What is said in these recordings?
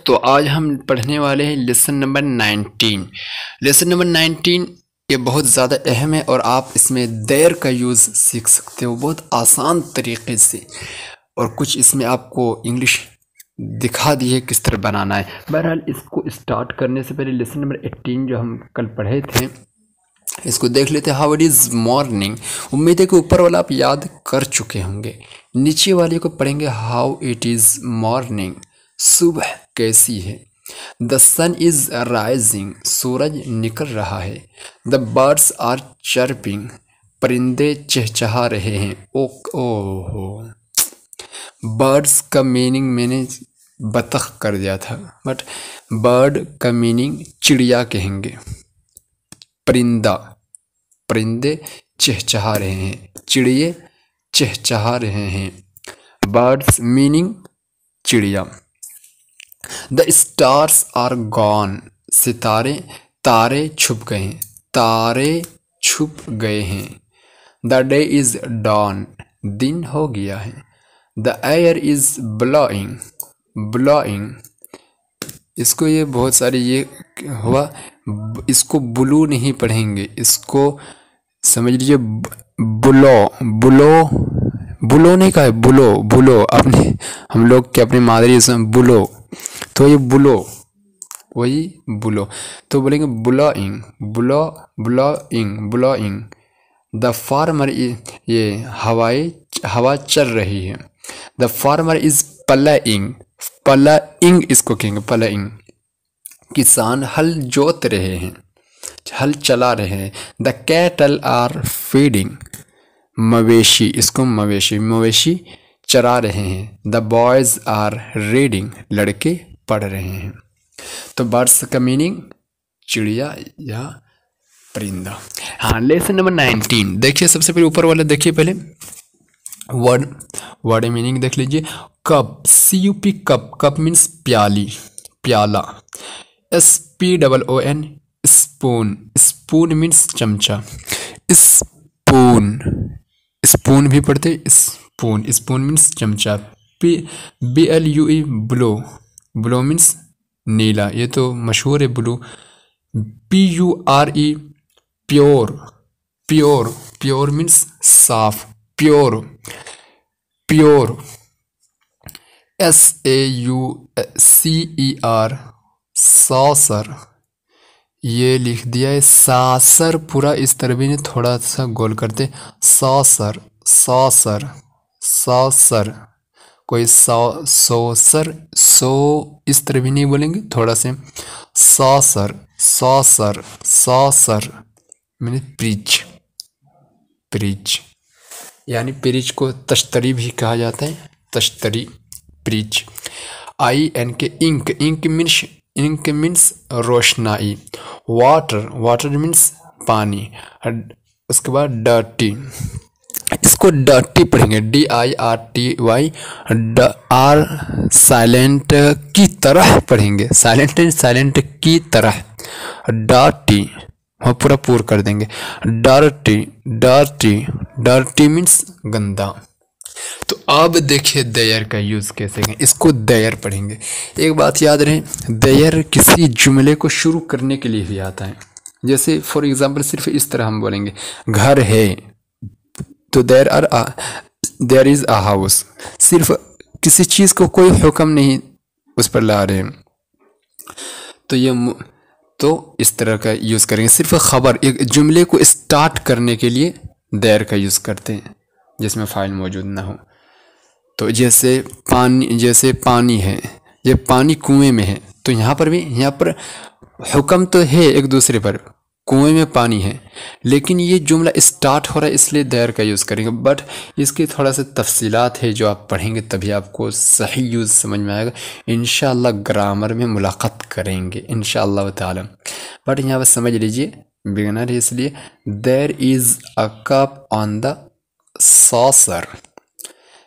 दोस्तों आज हम पढ़ने वाले हैं लेसन नंबर 19। लेसन नंबर 19 ये बहुत ज़्यादा अहम है और आप इसमें देयर का यूज़ सीख सकते हो बहुत आसान तरीके से। और कुछ इसमें आपको इंग्लिश दिखा दी है किस तरह बनाना है। बहरहाल इसको स्टार्ट करने से पहले लेसन नंबर 18 जो हम कल पढ़े थे इसको देख लेते हैं। How it is morning. उम्मीद है कि ऊपर वाला आप याद कर चुके होंगे। नीचे वाले को पढ़ेंगे हाउ इट इज़ मॉर्निंग, सुबह कैसी है। द सन इज राइजिंग, सूरज निकल रहा है। द बर्ड्स आर चर्पिंग, परिंदे चहचहा रहे हैं। ओहो, बर्ड्स का मीनिंग मैंने बतख कर दिया था, बट बर्ड का मीनिंग चिड़िया कहेंगे। परिंदा, परिंदे चहचहा रहे हैं, चिड़िए चहचहा रहे हैं। बर्ड्स मीनिंग चिड़िया। द स्टार्स आर गॉन, सितारे तारे छुप गए हैं, तारे छुप गए हैं। द डे इज डॉन, दिन हो गया है। The air is blowing, blowing इसको ये बहुत सारे ये हुआ, इसको ब्लू नहीं पढ़ेंगे, इसको समझ लीजिए बुलो, बुलो बुलो नहीं कहा है, बुलो बुलो। अपने हम लोग के अपने मादरी इसमें बुलो, तो ये बुलो वही बुलो, तो बोलेंगे blowing, blow blowing blowing. The farmer, ये हवा चल रही है। The farmer is playing, playing इसको कहेंगे प्लेइंग। किसान हल जोत रहे हैं, हल चला रहे हैं। द कैटल आर फीडिंग, मवेशी इसको मवेशी, मवेशी चरा रहे हैं। द बॉयज आर रीडिंग, लड़के पढ़ रहे हैं। तो बर्ड्स का मीनिंग चिड़िया या परिंदा। हाँ, लेसन नंबर 19 देखिए। सबसे पहले ऊपर वाला देखिए, पहले वर्ड, वर्ड मीनिंग देख लीजिए। Cup, CUP cup, cup means प्याली, प्याला। SPOON स्पून, स्पून मीन्स चमचा। स्पून, स्पून भी पढ़ते स्पून, स्पून मीन्स चमचा। BLUE ब्लो, ब्लो मीन्स नीला, ये तो मशहूर है blue. PURE pure, pure, pure means साफ, प्योर, प्योर। SAUCER सॉसर, ये लिख दिया है सासर, पूरा इस तरह भी नहीं, थोड़ा सा गोल करते सॉसर, सॉसर, सॉसर। कोई सोसर, सो इस तरह भी नहीं बोलेंगे, थोड़ा से सॉसर, सॉसर, सॉसर मैंने प्रिच, प्रिच यानी प्रिच को तश्तरी भी कहा जाता है, तश्तरी, प्रिच। INK ink, ink means, ink means रोशनाई। वाटर, वाटर मीन्स पानी। उसके बाद डर्टी, इसको डर्टी पढ़ेंगे, DIRTY। आर साइलेंट की तरह पढ़ेंगे, साइलेंट साइलेंट की तरह। डर्टी हम पूरा पूर कर देंगे। डर्टी, डर्टी, डर्टी मीन्स गंदा। तो अब देखिए देयर का यूज़ कैसे करें, इसको देयर पढ़ेंगे। एक बात याद रहे, देयर किसी जुमले को शुरू करने के लिए भी आता है। जैसे फॉर एग्जांपल सिर्फ इस तरह हम बोलेंगे घर है, तो देयर इज अ हाउस। सिर्फ किसी चीज़ को कोई हुक्म नहीं उस पर ला रहे हैं, तो ये तो इस तरह का यूज़ करेंगे। सिर्फ खबर, एक जुमले को स्टार्ट करने के लिए देयर का यूज़ करते हैं जिसमें फाइल मौजूद ना हो। तो जैसे पानी, जैसे पानी है, ये पानी कुएं में है, तो यहाँ पर भी, यहाँ पर हुक्म तो है एक दूसरे पर, कुएं में पानी है, लेकिन ये जुमला स्टार्ट हो रहा है इसलिए देयर का यूज़ करेंगे। बट इसकी थोड़ा सा तफसीलात है जो आप पढ़ेंगे तभी आपको सही यूज़ समझ में आएगा। इंशाअल्लाह ग्रामर में मुलाकात करेंगे इंशाअल्लाह ताला। बट यहाँ पर समझ लीजिए बिगिनर है इसलिए there is a cup on the saucer,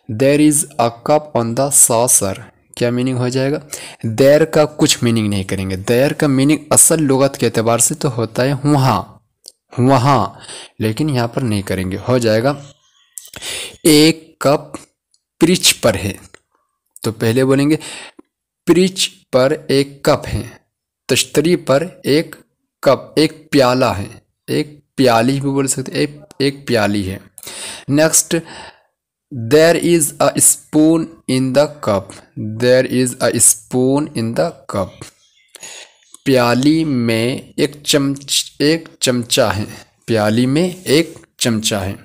there is a cup on the saucer. क्या मीनिंग हो जाएगा? देयर का कुछ मीनिंग नहीं करेंगे। देयर का मीनिंग असल लुगत के एतबार से तो होता है वहाँ, वहाँ, लेकिन यहाँ पर नहीं करेंगे। हो जाएगा एक कप पिच पर है, तो पहले बोलेंगे पिच पर एक कप है, तश्तरी पर एक कप, एक प्याला है, एक प्याली भी बोल सकते, एक प्याली है। Next, there is a spoon in the cup, there is a spoon in the cup, प्याली में एक चमचा है, प्याली में एक चमचा है।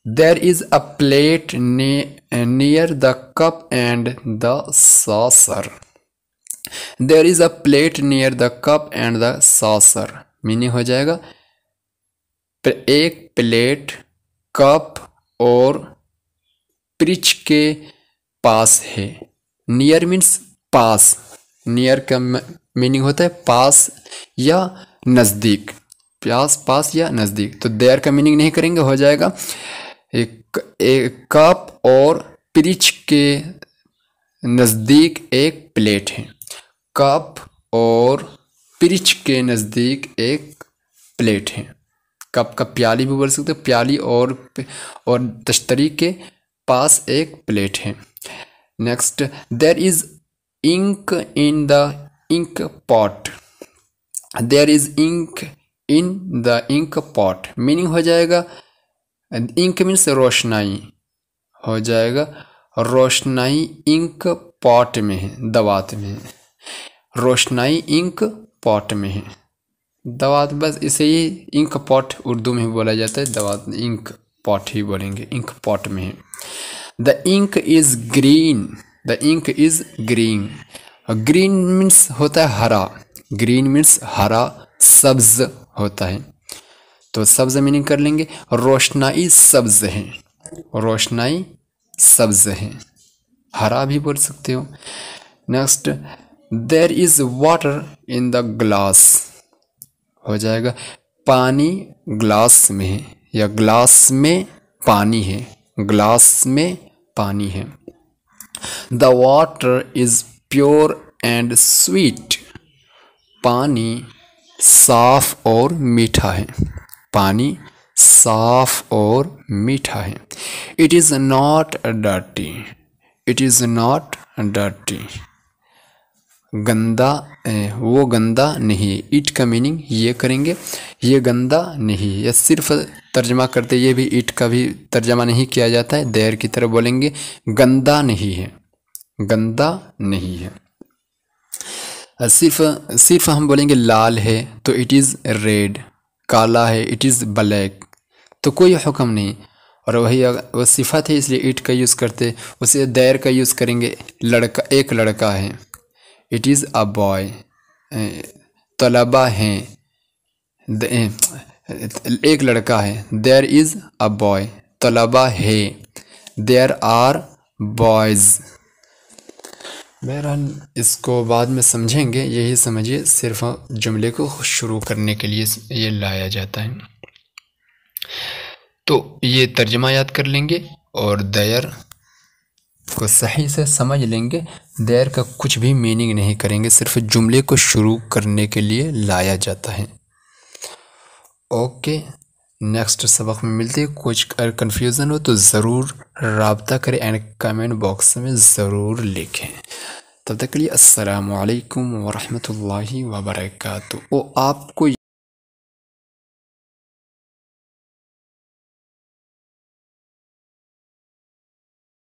There is a plate near the cup and the saucer, there is a plate near the cup and the saucer, meaning हो जाएगा एक प्लेट कप और पिच के पास है। नियर मीन्स पास, नियर का मीनिंग होता है पास या नज़दीक, पास या नज़दीक। तो देयर का मीनिंग नहीं करेंगे, हो जाएगा एक कप और पिच के नज़दीक एक प्लेट है, कप और पिच के नज़दीक एक प्लेट है। कप का प्याली भी बोल सकते हो, प्याली और तश्तरी के पास एक प्लेट है। Next, there is ink in the ink pot, there is ink in the ink pot, meaning हो जाएगा इंक मीन्स रोशनाई, हो जाएगा रोशनाई इंक पॉट में है, दवात में है, रोशनाई इंक पॉट में है, दवात, बस इसे ही इंक पॉट उर्दू में बोला जाता है, दवात इंक पॉट ही बोलेंगे, इंक पॉट में है। The ink is green, the ink is green, green means होता है हरा, ग्रीन मीन्स हरा, सब्ज होता है, तो सब्ज मीनिंग कर लेंगे, रोशनाई सब्ज है, रोशनाई सब्ज है, हरा भी बोल सकते हो। Next, there is water in the glass, हो जाएगा पानी ग्लास में है या ग्लास में पानी है, ग्लास में पानी है। The water is pure and sweet, पानी साफ और मीठा है, पानी साफ और मीठा है। It is not dirty, it is not dirty, गंदा, वो गंदा नहीं, इट का मीनिंग ये करेंगे, ये गंदा नहीं, या सिर्फ तर्जमा करते ये भी इट का भी तर्जमा नहीं किया जाता है, देर की तरह बोलेंगे गंदा नहीं है, गंदा नहीं है। सिर्फ हम बोलेंगे लाल है तो इट इज़ रेड, काला है इट इज़ ब्लैक, तो कोई हुक्म नहीं, और वही वो सिफत है इसलिए इट का यूज़ करते, उसे देर का यूज़ करेंगे, लड़का, एक लड़का है, इट इज़ अ बॉय, तलबा हैं, एक लड़का है, देयर इज़ अ बॉय, तलबा है, देयर आर बॉयज़। बहरहाल इसको बाद में समझेंगे, यही समझिए सिर्फ जुमले को शुरू करने के लिए ये लाया जाता है। तो ये तर्जमा याद कर लेंगे और देयर को सही से समझ लेंगे, देयर का कुछ भी मीनिंग नहीं करेंगे, सिर्फ जुमले को शुरू करने के लिए लाया जाता है। ओके, नेक्स्ट सबक में मिलते हैं। कुछ कन्फ्यूज़न हो तो ज़रूर राब्ता करें एंड कमेंट बॉक्स में ज़रूर लिखें। तब तक के लिए अस्सलामु अलैकुम वरहमतुल्लाहि वबरकातुहू। आपको